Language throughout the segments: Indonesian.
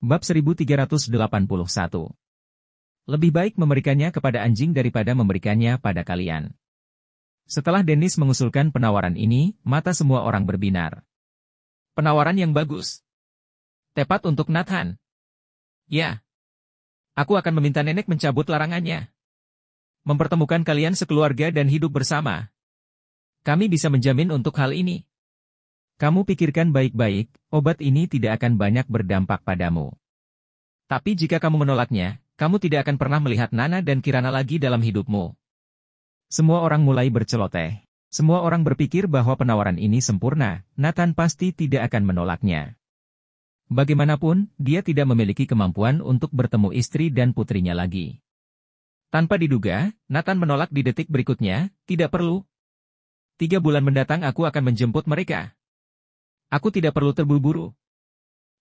Bab 1381. Lebih baik memberikannya kepada anjing daripada memberikannya pada kalian. Setelah Dennis mengusulkan penawaran ini, mata semua orang berbinar. Penawaran yang bagus. Tepat untuk Nathan. Ya. Aku akan meminta nenek mencabut larangannya. Mempertemukan kalian sekeluarga dan hidup bersama. Kami bisa menjamin untuk hal ini. Kamu pikirkan baik-baik, obat ini tidak akan banyak berdampak padamu. Tapi jika kamu menolaknya, kamu tidak akan pernah melihat Nana dan Kirana lagi dalam hidupmu. Semua orang mulai berceloteh. Semua orang berpikir bahwa penawaran ini sempurna, Nathan pasti tidak akan menolaknya. Bagaimanapun, dia tidak memiliki kemampuan untuk bertemu istri dan putrinya lagi. Tanpa diduga, Nathan menolak di detik berikutnya, tidak perlu. 3 bulan mendatang aku akan menjemput mereka. Aku tidak perlu terburu-buru.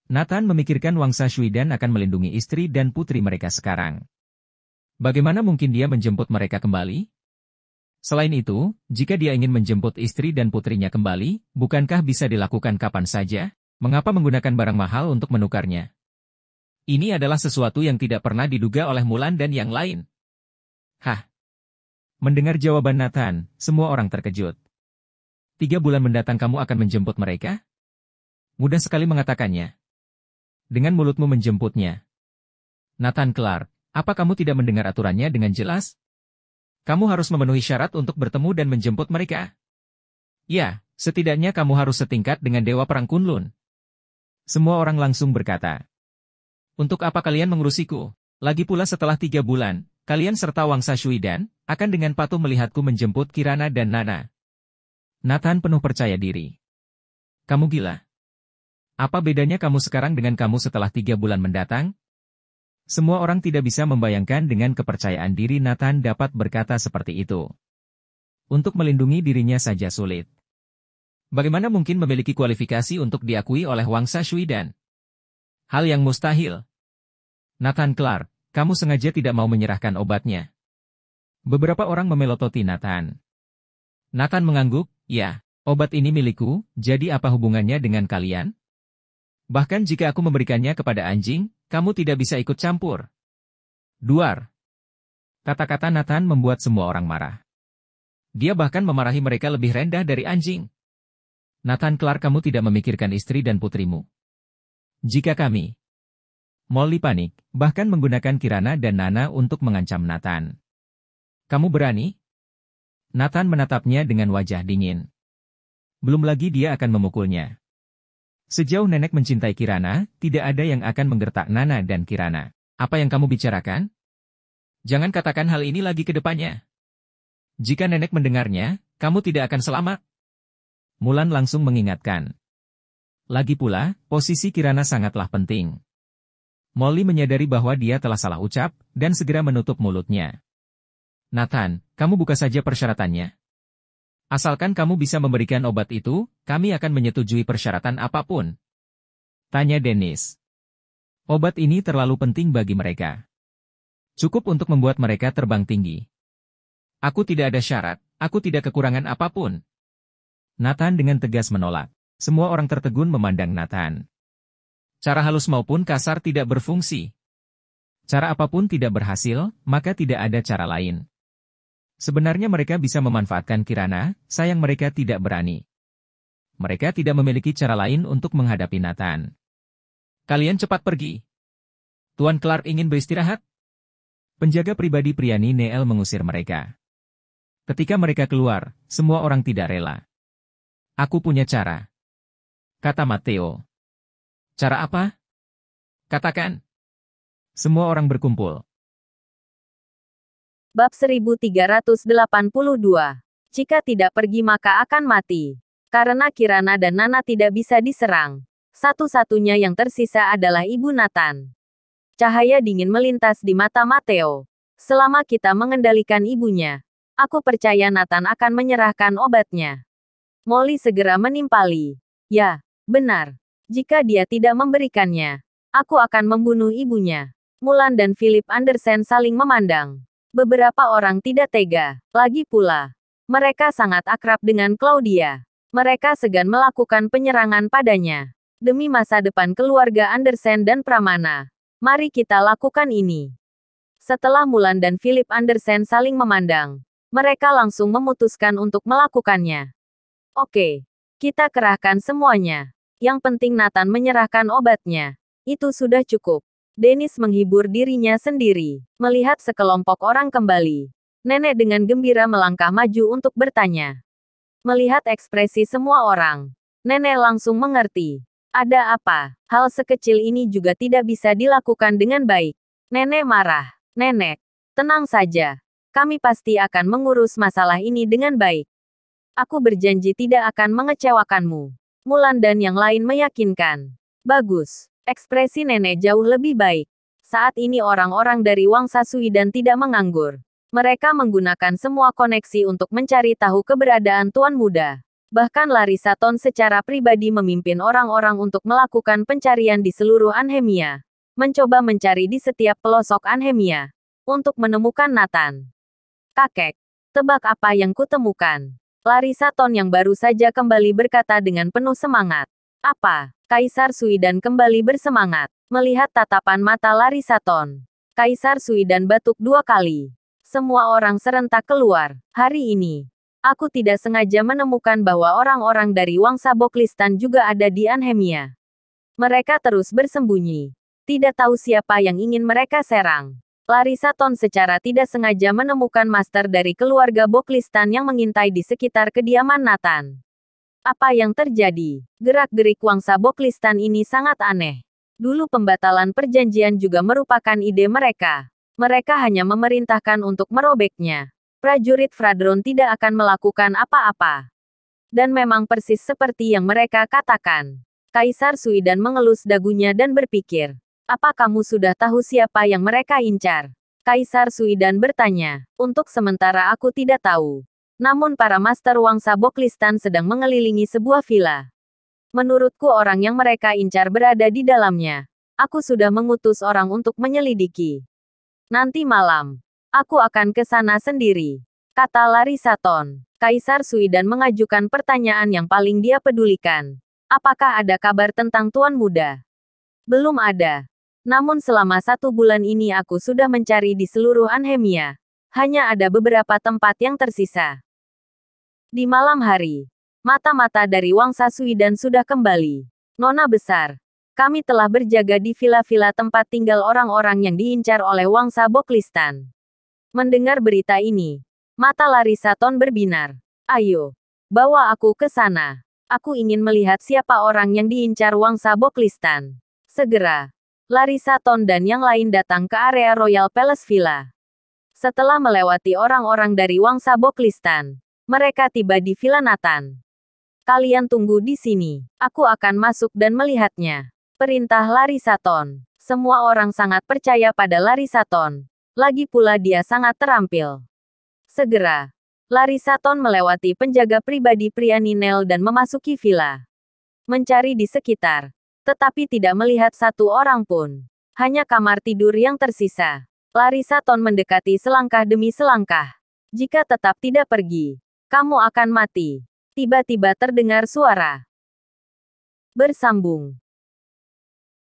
Nathan memikirkan Wangsa Shuidan akan melindungi istri dan putri mereka sekarang. Bagaimana mungkin dia menjemput mereka kembali? Selain itu, jika dia ingin menjemput istri dan putrinya kembali, bukankah bisa dilakukan kapan saja? Mengapa menggunakan barang mahal untuk menukarnya? Ini adalah sesuatu yang tidak pernah diduga oleh Mulan dan yang lain. Hah? Mendengar jawaban Nathan, semua orang terkejut. 3 bulan mendatang kamu akan menjemput mereka? Mudah sekali mengatakannya. Dengan mulutmu menjemputnya. Nathan Clark, apa kamu tidak mendengar aturannya dengan jelas? Kamu harus memenuhi syarat untuk bertemu dan menjemput mereka. Ya, setidaknya kamu harus setingkat dengan Dewa Perang Kunlun. Semua orang langsung berkata. Untuk apa kalian mengurusiku? Lagi pula setelah 3 bulan, kalian serta Wangsa Shuidan akan dengan patuh melihatku menjemput Kirana dan Nana. Nathan penuh percaya diri. Kamu gila. Apa bedanya kamu sekarang dengan kamu setelah 3 bulan mendatang? Semua orang tidak bisa membayangkan dengan kepercayaan diri Nathan dapat berkata seperti itu. Untuk melindungi dirinya saja sulit. Bagaimana mungkin memiliki kualifikasi untuk diakui oleh Wangsa Shuidan? Hal yang mustahil. Nathan Clark, kamu sengaja tidak mau menyerahkan obatnya. Beberapa orang memelototi Nathan. Nathan mengangguk, ya, obat ini milikku, jadi apa hubungannya dengan kalian? Bahkan jika aku memberikannya kepada anjing, kamu tidak bisa ikut campur. Duar. Kata-kata Nathan membuat semua orang marah. Dia bahkan memarahi mereka lebih rendah dari anjing. Nathan Clark, kamu tidak memikirkan istri dan putrimu. Jika kami... Molly panik, bahkan menggunakan Kirana dan Nana untuk mengancam Nathan. Kamu berani? Nathan menatapnya dengan wajah dingin. Belum lagi dia akan memukulnya. Sejauh nenek mencintai Kirana, tidak ada yang akan menggertak Nana dan Kirana. Apa yang kamu bicarakan? Jangan katakan hal ini lagi ke depannya. Jika nenek mendengarnya, kamu tidak akan selamat. Mulan langsung mengingatkan. Lagi pula, posisi Kirana sangatlah penting. Molly menyadari bahwa dia telah salah ucap, dan segera menutup mulutnya. Nathan, kamu buka saja persyaratannya. Asalkan kamu bisa memberikan obat itu, kami akan menyetujui persyaratan apapun. Tanya Dennis. Obat ini terlalu penting bagi mereka. Cukup untuk membuat mereka terbang tinggi. Aku tidak ada syarat, aku tidak kekurangan apapun. Nathan dengan tegas menolak. Semua orang tertegun memandang Nathan. Cara halus maupun kasar tidak berfungsi. Cara apapun tidak berhasil, maka tidak ada cara lain. Sebenarnya mereka bisa memanfaatkan Kirana, sayang mereka tidak berani. Mereka tidak memiliki cara lain untuk menghadapi Nathan. Kalian cepat pergi. Tuan Clark ingin beristirahat. Penjaga pribadi Priani Neel mengusir mereka. Ketika mereka keluar, semua orang tidak rela. Aku punya cara. Kata Matteo. Cara apa? Katakan. Semua orang berkumpul. Bab 1382. Jika tidak pergi maka akan mati. Karena Kirana dan Nana tidak bisa diserang. Satu-satunya yang tersisa adalah Ibu Nathan. Cahaya dingin melintas di mata Matteo. Selama kita mengendalikan ibunya, aku percaya Nathan akan menyerahkan obatnya. Molly segera menimpali. Ya, benar. Jika dia tidak memberikannya, aku akan membunuh ibunya. Mulan dan Philip Anderson saling memandang. Beberapa orang tidak tega. Lagi pula, mereka sangat akrab dengan Claudia. Mereka segan melakukan penyerangan padanya. Demi masa depan keluarga Andersen dan Pramana, mari kita lakukan ini. Setelah Mulan dan Philip Andersen saling memandang, mereka langsung memutuskan untuk melakukannya. Oke, kita kerahkan semuanya. Yang penting Nathan menyerahkan obatnya. Itu sudah cukup. Dennis menghibur dirinya sendiri, melihat sekelompok orang kembali. Nenek dengan gembira melangkah maju untuk bertanya. Melihat ekspresi semua orang, nenek langsung mengerti. Ada apa? Hal sekecil ini juga tidak bisa dilakukan dengan baik. Nenek marah. Nenek, tenang saja. Kami pasti akan mengurus masalah ini dengan baik. Aku berjanji tidak akan mengecewakanmu. Mulan dan yang lain meyakinkan. Bagus. Ekspresi nenek jauh lebih baik. Saat ini orang-orang dari Wangsa Suidan tidak menganggur. Mereka menggunakan semua koneksi untuk mencari tahu keberadaan Tuan Muda. Bahkan Larissa Ton secara pribadi memimpin orang-orang untuk melakukan pencarian di seluruh Anhemia. Mencoba mencari di setiap pelosok Anhemia. Untuk menemukan Nathan. Kakek, tebak apa yang kutemukan? Larissa Ton yang baru saja kembali berkata dengan penuh semangat. Apa? Kaisar Suidan kembali bersemangat. Melihat tatapan mata Larissa Ton. Kaisar Suidan batuk 2 kali. Semua orang serentak keluar. Hari ini, aku tidak sengaja menemukan bahwa orang-orang dari Wangsa Boklistan juga ada di Anhemia. Mereka terus bersembunyi. Tidak tahu siapa yang ingin mereka serang. Larissa Ton secara tidak sengaja menemukan master dari keluarga Boklistan yang mengintai di sekitar kediaman Nathan. Apa yang terjadi? Gerak-gerik Wangsa Boklistan ini sangat aneh. Dulu pembatalan perjanjian juga merupakan ide mereka. Mereka hanya memerintahkan untuk merobeknya. Prajurit Fradron tidak akan melakukan apa-apa. Dan memang persis seperti yang mereka katakan. Kaisar Suidan mengelus dagunya dan berpikir. Apa kamu sudah tahu siapa yang mereka incar? Kaisar Suidan bertanya. Untuk sementara aku tidak tahu. Namun para master Wangsa Boklistan sedang mengelilingi sebuah villa. Menurutku orang yang mereka incar berada di dalamnya. Aku sudah mengutus orang untuk menyelidiki. Nanti malam, aku akan ke sana sendiri. Kata Larissa Ton. Kaisar Suidan mengajukan pertanyaan yang paling dia pedulikan. Apakah ada kabar tentang Tuan Muda? Belum ada. Namun selama 1 bulan ini aku sudah mencari di seluruh Anhemia. Hanya ada beberapa tempat yang tersisa. Di malam hari, mata-mata dari Wangsa Suidan sudah kembali. Nona besar, kami telah berjaga di villa-villa tempat tinggal orang-orang yang diincar oleh Wangsa Boklistan. Mendengar berita ini, mata Larissa Ton berbinar. Ayo, bawa aku ke sana. Aku ingin melihat siapa orang yang diincar Wangsa Boklistan. Segera. Larissa Ton dan yang lain datang ke area Royal Palace Villa. Setelah melewati orang-orang dari Wangsa Boklistan, mereka tiba di Villa Nathan. Kalian tunggu di sini. Aku akan masuk dan melihatnya. Perintah Larissa Ton. Semua orang sangat percaya pada Larissa Ton. Lagi pula dia sangat terampil. Segera, Larissa Ton melewati penjaga pribadi pria Ninel dan memasuki villa. Mencari di sekitar. Tetapi tidak melihat satu orang pun. Hanya kamar tidur yang tersisa. Larissa Ton mendekati selangkah demi selangkah. Jika tetap tidak pergi, kamu akan mati. Tiba-tiba terdengar suara. Bersambung.